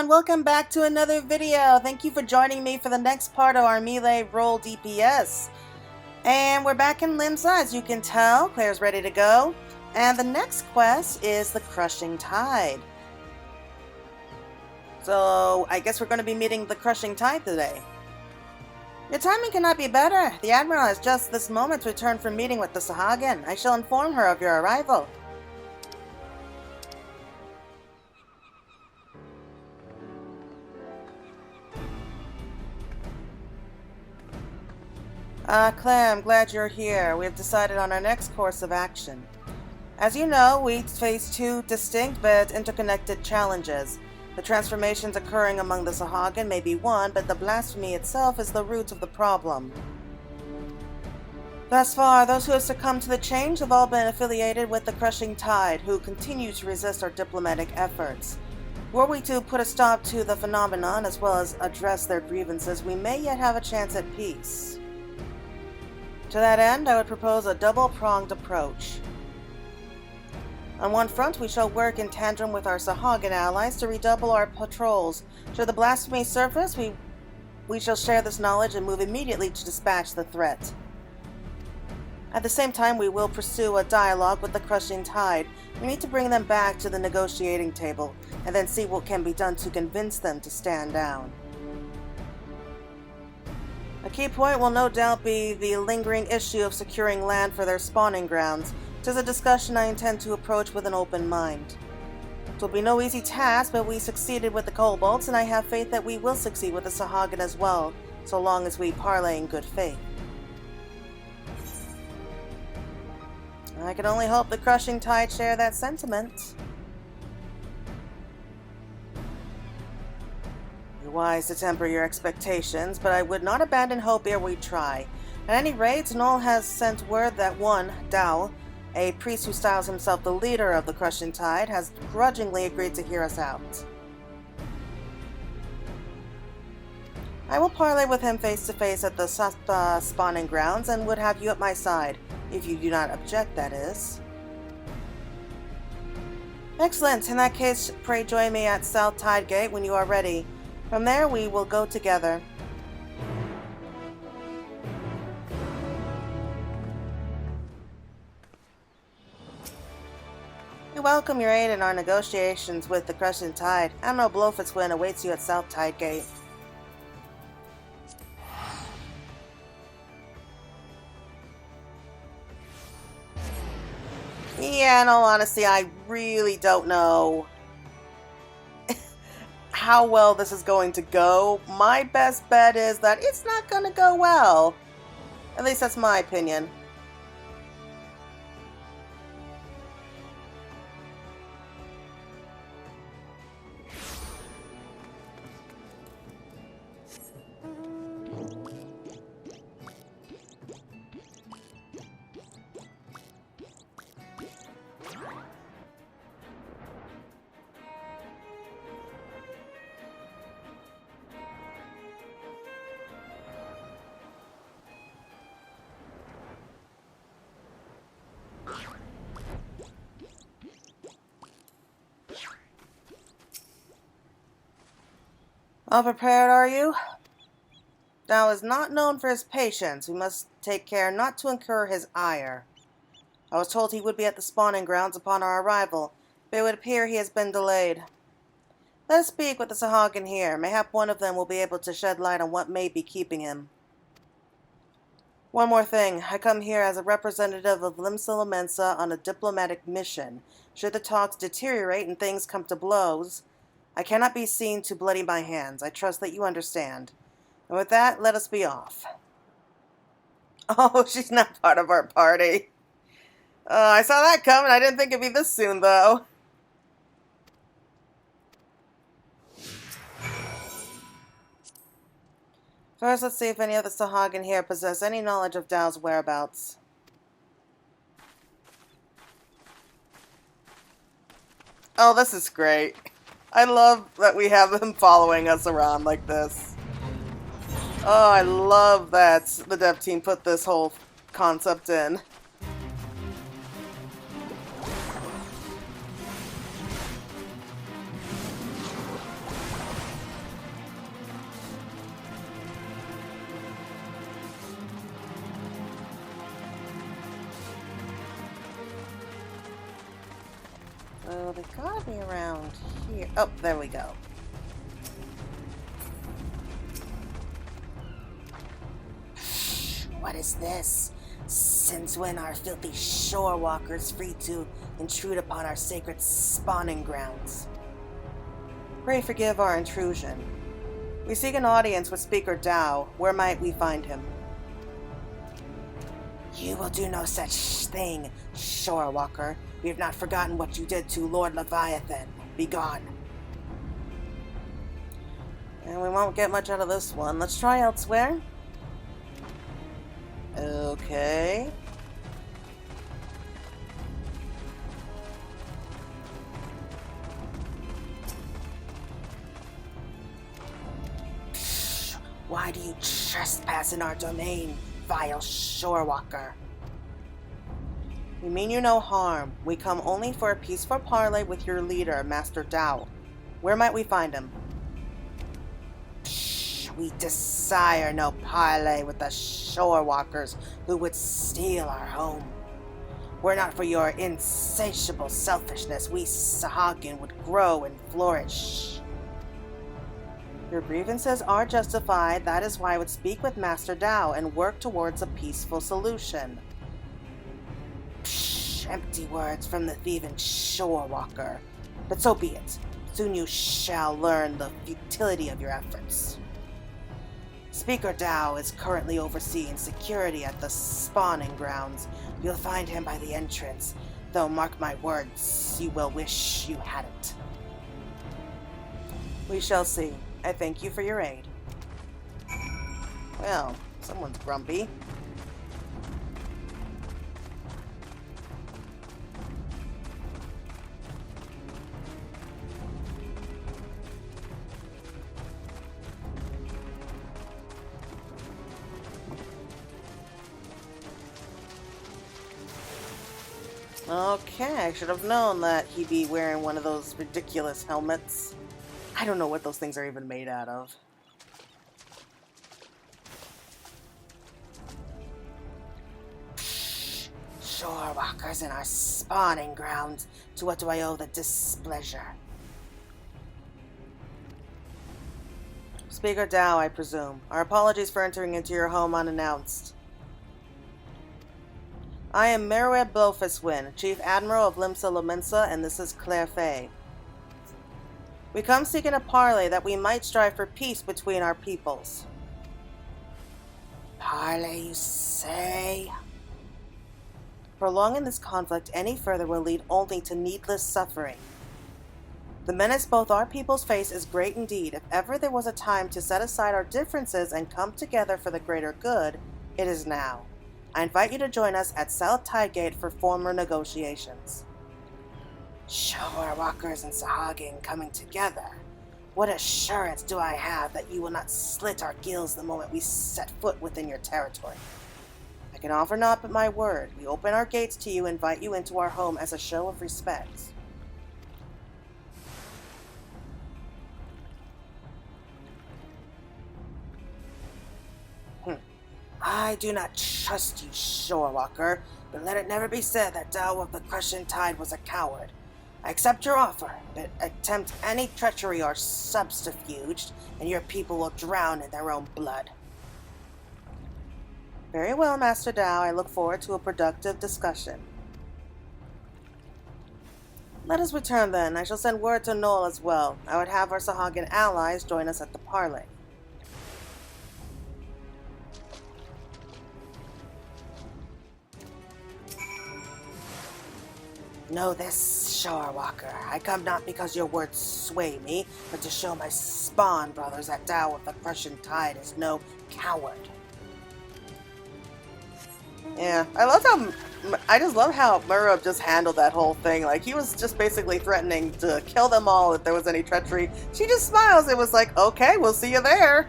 everyone, welcome back to another video. Thank you for joining me for the next part of our melee role DPS. And we're back in Limsa, as you can tell. Claire's ready to go. And the next quest is the Crushing Tide. So I guess we're going to be meeting the Crushing Tide today. Your timing cannot be better. The Admiral has just this moment returned from meeting with the Sahagin. I shall inform her of your arrival. Claire, I'm glad you're here. We have decided on our next course of action. As you know, we face two distinct but interconnected challenges. The transformations occurring among the Sahagin may be one, but the blasphemy itself is the root of the problem. Thus far, those who have succumbed to the change have all been affiliated with the Crushing Tide, who continue to resist our diplomatic efforts. Were we to put a stop to the phenomenon as well as address their grievances, we may yet have a chance at peace. To that end, I would propose a double-pronged approach. On one front, we shall work in tandem with our Sahagin allies to redouble our patrols. Should the blasphemy surface, we shall share this knowledge and move immediately to dispatch the threat. At the same time, we will pursue a dialogue with the Crushing Tide. We need to bring them back to the negotiating table, and then see what can be done to convince them to stand down. A key point will no doubt be the lingering issue of securing land for their spawning grounds. It is a discussion I intend to approach with an open mind. It will be no easy task, but we succeeded with the Kobolds, and I have faith that we will succeed with the Sahagin as well, so long as we parley in good faith. I can only hope the Crushing Tide share that sentiment. Wise to temper your expectations, but I would not abandon hope ere we try. At any rate, Noel has sent word that one, Doww, a priest who styles himself the leader of the Crushing Tide, has grudgingly agreed to hear us out. I will parley with him face to face at the spawning grounds and would have you at my side, if you do not object, that is. Excellent. In that case, pray join me at South Tide Gate when you are ready. From there, we will go together. We welcome your aid in our negotiations with the Crushing Tide. Admiral Blofeld awaits you at South Tide Gate. Yeah, in all honesty, I really don't know how well this is going to go. My best bet is that it's not going to go well. At least that's my opinion. All prepared, are you? Doww is not known for his patience. We must take care not to incur his ire. I was told he would be at the spawning grounds upon our arrival, but it would appear he has been delayed. Let us speak with the Sahagin here. Mayhap one of them will be able to shed light on what may be keeping him. One more thing. I come here as a representative of Limsa Mensa on a diplomatic mission. Should the talks deteriorate and things come to blows, I cannot be seen to bloody my hands. I trust that you understand. And with that, let us be off. Oh, she's not part of our party. I saw that coming. I didn't think it'd be this soon, though. First, let's see if any of the Sahagin here possess any knowledge of Dow's whereabouts. Oh, this is great. I love that we have them following us around like this. Oh, I love that the dev team put this whole concept in. So they gotta be around here. Oh, there we go. What is this? Since when are filthy shore walkers free to intrude upon our sacred spawning grounds? Pray forgive our intrusion. We seek an audience with Speaker Doww. Where might we find him? You will do no such thing, shore walker. We have not forgotten what you did to Lord Leviathan. Begone. And we won't get much out of this one. Let's try elsewhere. Okay. Why do you trespass in our domain, vile shorewalker? We mean you no harm. We come only for a peaceful parley with your leader, Master Doww. Where might we find him? We desire no parley with the shorewalkers who would steal our home. Were not for your insatiable selfishness, we Sahagin would grow and flourish. Your grievances are justified. That is why I would speak with Master Doww and work towards a peaceful solution. Empty words from the thieving shorewalker. But so be it. Soon you shall learn the futility of your efforts. Speaker Doww is currently overseeing security at the spawning grounds. You'll find him by the entrance, though mark my words, you will wish you hadn't. We shall see. I thank you for your aid. Well, someone's grumpy. Okay, I should have known that he'd be wearing one of those ridiculous helmets. I don't know what those things are even made out of. Shorewalkers in our spawning grounds. To what do I owe the displeasure? Speaker Doww, I presume. Our apologies for entering into your home unannounced. I am Merweb Blofuswin, Chief Admiral of Limsa Lominsa, and this is Claire Fay. We come seeking a parley that we might strive for peace between our peoples. Parley, you say? Prolonging this conflict any further will lead only to needless suffering. The menace both our peoples face is great indeed. If ever there was a time to set aside our differences and come together for the greater good, it is now. I invite you to join us at South Tidegate for formal negotiations. Shorewalkers and Sahagin coming together. What assurance do I have that you will not slit our gills the moment we set foot within your territory? I can offer naught but my word. We open our gates to you and invite you into our home as a show of respect. I do not trust you, Shorewalker, but let it never be said that Doww of the Crushing Tide was a coward. I accept your offer, but attempt any treachery or subterfuge, and your people will drown in their own blood. Very well, Master Doww. I look forward to a productive discussion. Let us return then. I shall send word to Noel as well. I would have our Sahagin allies join us at the parley. Know this, Shorewalker. I come not because your words sway me, but to show my spawn brothers that Doww of the Crushing Tide is no coward. Yeah, I just love how Murab just handled that whole thing. Like, he was just basically threatening to kill them all if there was any treachery. She just smiles. It was like, okay, we'll see you there.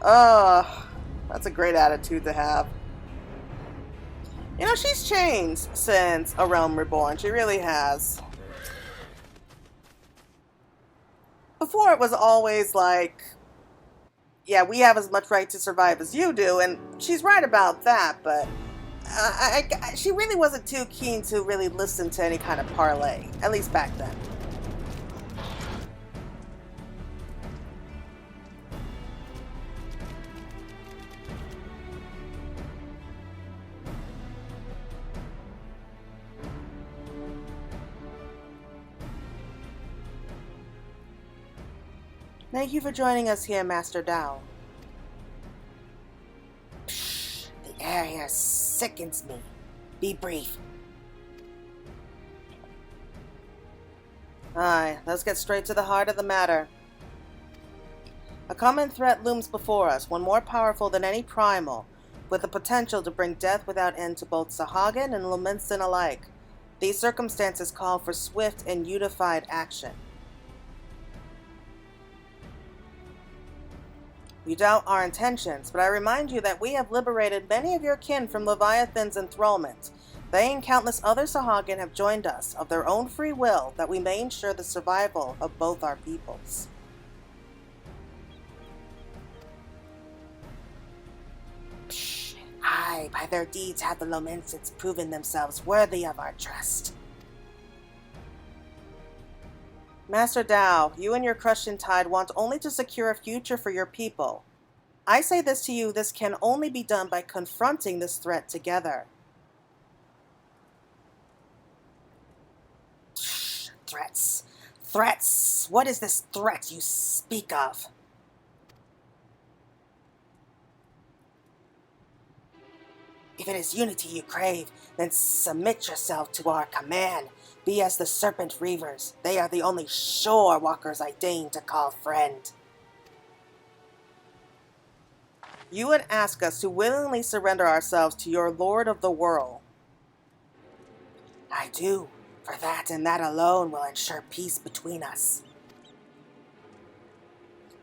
Oh, that's a great attitude to have. You know, she's changed since A Realm Reborn. She really has. Before it was always like, yeah, we have as much right to survive as you do, and she's right about that, but She really wasn't too keen to really listen to any kind of parlay, at least back then. Thank you for joining us here, Master Doww. Psh, the air here sickens me. Be brief. Aye, let's get straight to the heart of the matter. A common threat looms before us, one more powerful than any primal, with the potential to bring death without end to both Sahagin and Lumensin alike. These circumstances call for swift and unified action. You doubt our intentions, but I remind you that we have liberated many of your kin from Leviathan's enthrallment. They and countless other Sahagin have joined us, of their own free will, that we may ensure the survival of both our peoples. Psh, aye, by their deeds have the Lomensits proven themselves worthy of our trust. Master Doww, you and your Crushing Tide want only to secure a future for your people. I say this to you, this can only be done by confronting this threat together. Threats. Threats. What is this threat you speak of? If it is unity you crave, then submit yourself to our command. Be as the Serpent Reavers. They are the only shore walkers I deign to call friend. You would ask us to willingly surrender ourselves to your Lord of the World. I do, for that and that alone will ensure peace between us.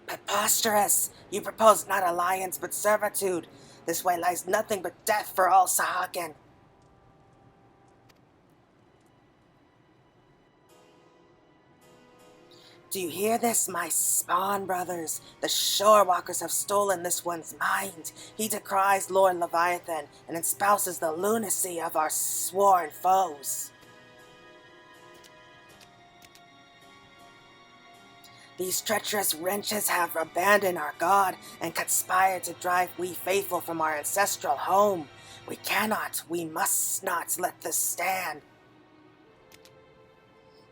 Preposterous! You propose not alliance but servitude. This way lies nothing but death for all Sahagin. Do you hear this, my spawn brothers? The shore walkers have stolen this one's mind. He decries Lord Leviathan and espouses the lunacy of our sworn foes. These treacherous wretches have abandoned our God and conspired to drive we faithful from our ancestral home. We cannot, we must not let this stand.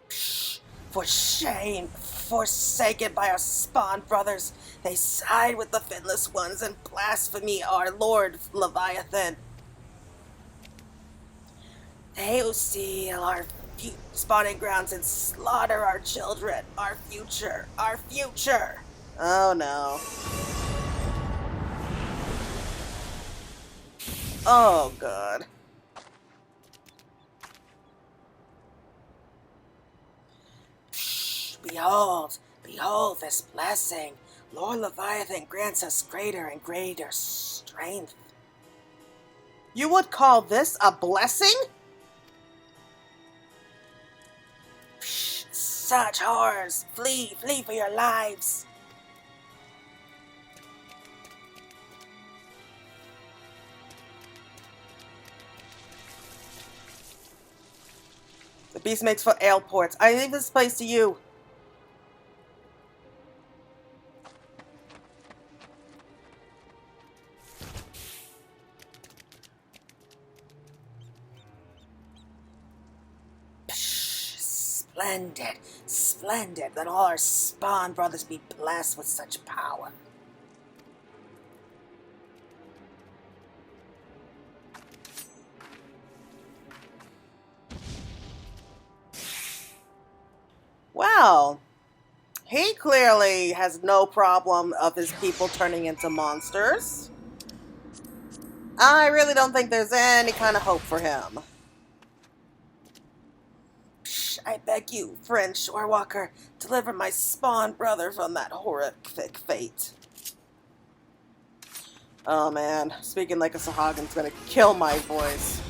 Psh, for shame, forsaken by our spawn brothers, they side with the finless ones and blaspheme our Lord Leviathan. They who steal our spawning grounds and slaughter our children, our future, our future. Oh no. Oh god. Psh, behold, behold this blessing. Lord Leviathan grants us greater and greater strength. You would call this a blessing? Such horrors! Flee, flee for your lives! The beast makes for ale ports. I leave this place to you. Splendid, splendid, that all our spawn brothers be blessed with such power. Well, he clearly has no problem of his people turning into monsters. I really don't think there's any kind of hope for him. I beg you, friend Shorewalker, deliver my spawn brother from that horrific fate. Oh man, speaking like a Sahagin's gonna kill my voice.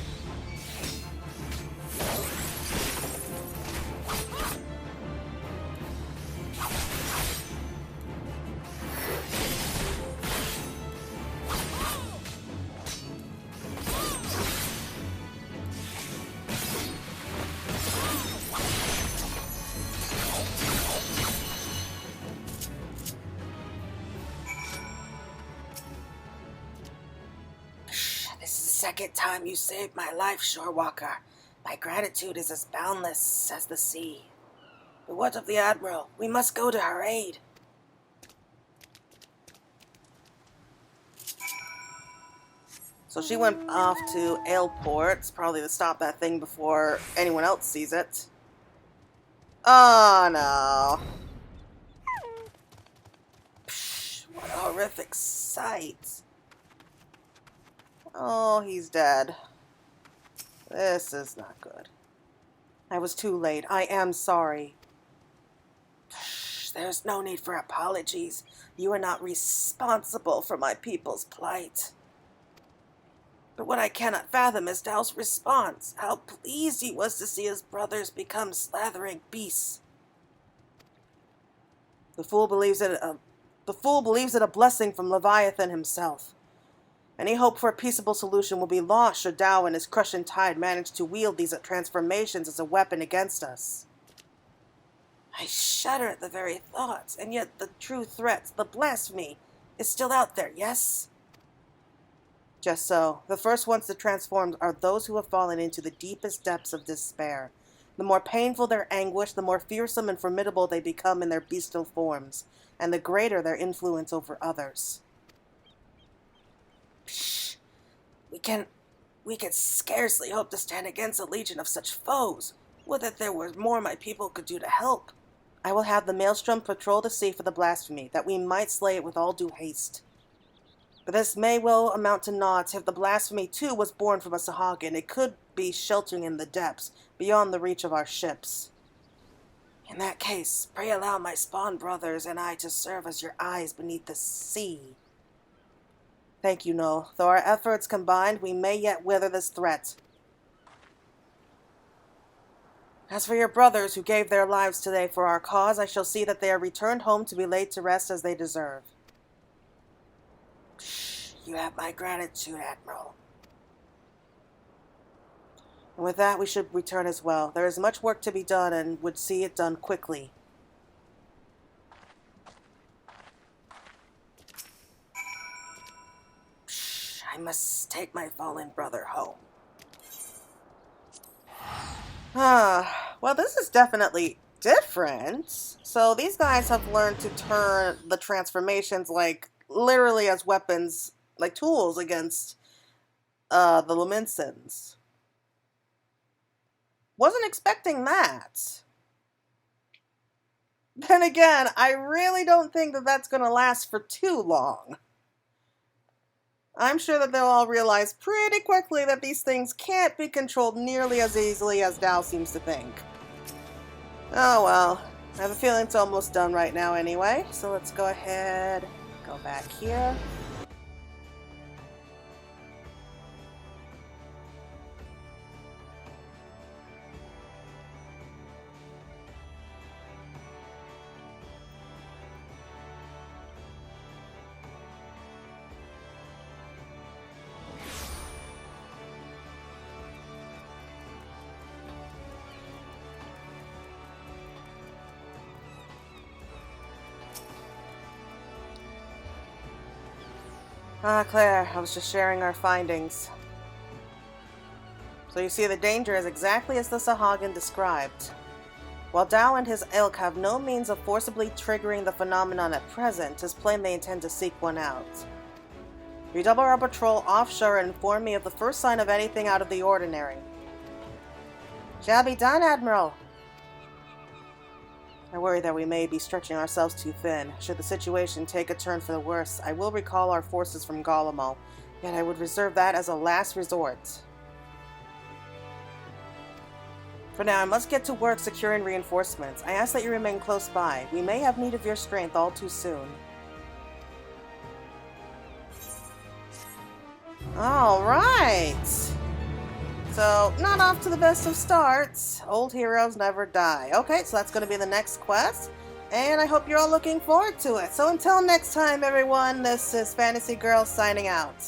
second time you saved my life, Shorewalker. My gratitude is as boundless as the sea. But what of the Admiral? We must go to her aid. So she went off to Ailport, probably to stop that thing before anyone else sees it. Oh no. Psh, what a horrific sight. Oh, he's dead. This is not good. I was too late. I am sorry. Psh, there's no need for apologies. You are not responsible for my people's plight. But what I cannot fathom is Dow's response. How pleased he was to see his brothers become slathering beasts. The fool believes it a blessing from Leviathan himself. Any hope for a peaceable solution will be lost should Doww and his crushing tide manage to wield these transformations as a weapon against us. I shudder at the very thoughts, and yet the true threat, the blasphemy, is still out there, yes? Just so. The first ones to transform are those who have fallen into the deepest depths of despair. The more painful their anguish, the more fearsome and formidable they become in their bestial forms, and the greater their influence over others. Psh, we can scarcely hope to stand against a legion of such foes. Would that there were more my people could do to help. I will have the Maelstrom patrol the sea for the blasphemy, that we might slay it with all due haste. But this may well amount to naught. If the blasphemy, too, was born from a Sahagin, it could be sheltering in the depths, beyond the reach of our ships. In that case, pray allow my spawn brothers and I to serve as your eyes beneath the sea. Thank you, Noel. Though our efforts combined, we may yet weather this threat. As for your brothers who gave their lives today for our cause, I shall see that they are returned home to be laid to rest as they deserve. You have my gratitude, Admiral. And with that, we should return as well. There is much work to be done and would see it done quickly. I must take my fallen brother home. Well, this is definitely different. So these guys have learned to turn the transformations like literally as weapons, like tools against the Luminsons. Wasn't expecting that. Then again, I really don't think that that's going to last for too long. I'm sure that they'll all realize pretty quickly that these things can't be controlled nearly as easily as Doww seems to think. Oh well, I have a feeling it's almost done right now anyway, so let's go ahead, go back here. Claire, I was just sharing our findings. So you see, the danger is exactly as the Sahagin described. While Doww and his ilk have no means of forcibly triggering the phenomenon at present, it's plain they intend to seek one out. Redouble our patrol offshore and inform me of the first sign of anything out of the ordinary. Shall be done, Admiral. I worry that we may be stretching ourselves too thin. Should the situation take a turn for the worse, I will recall our forces from Golomal, yet I would reserve that as a last resort. For now, I must get to work securing reinforcements. I ask that you remain close by. We may have need of your strength all too soon. Alright! So, not off to the best of starts. Old heroes never die. Okay, so that's going to be the next quest. And I hope you're all looking forward to it. So until next time, everyone, this is Fantasy Girl signing out.